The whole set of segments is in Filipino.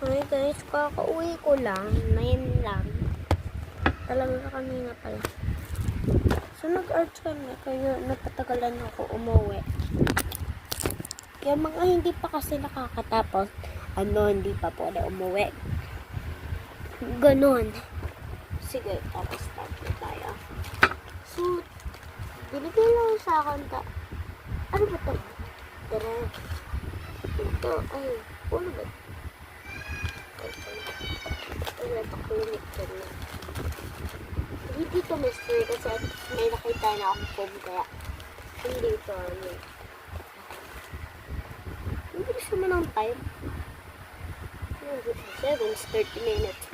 Hi guys, kakauwi ko lang. 9 lang. Talaga kanina pala. So nag-art kami, kaya napatagalan ako umuwi. Kaya mga hindi pa kasi nakakatapos, hindi pa po na umuwi. Ganon. Sige, tapos start na tayo. So, binigay lang sa akin ano ba ito? Tara. Ito, ay, ano ba? Wala pa kulit ko na. Hindi ko mystery kasi may nakita na akong foam kaya hindi ito ano. Hindi gusto mo ng time. 30 minutes.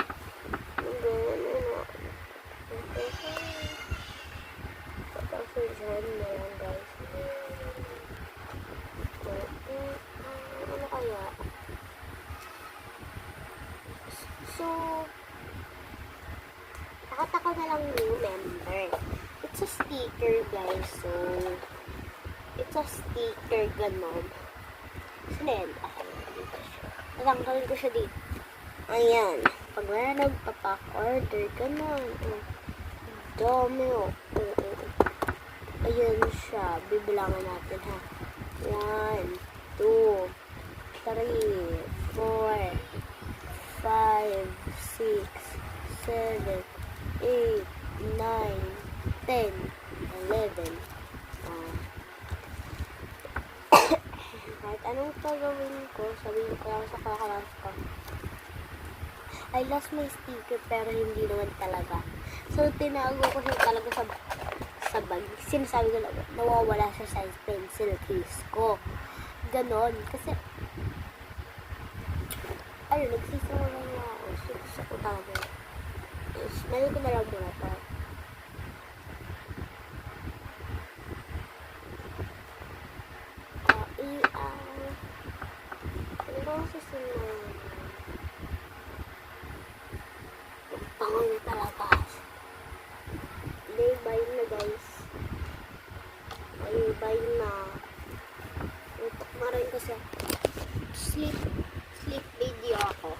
Patasasan na yan guys. Ano kaya? So, nakatako na lang new member. It's a sticker guys. So, it's a sticker ganon. Saan? Natanggalin ko siya dito. Ayan. Pag wala nagpapak-order ganon. Dami o. Ayan siya. Bibilangan natin ha. 1, 2, 3, 4, 5, 6, 7, 8, 9, 10, 11. Kahit anong gagawin ko, sabihin ko lang sa kakalas ko. I lost my sticker pero hindi naman talaga. So, tinago ko siya talaga sa bag. Sinasabi ko lang, nawawala siya sa pencil case ko. Ganon. Kasi, ayun, nagsisimula na ako. Sa utama. Smell ko na lang muna ito. Ano ba ang sisimula? Pango na talaga. Bye na guys. Bye na. Utok na rin kasi sleep video ako.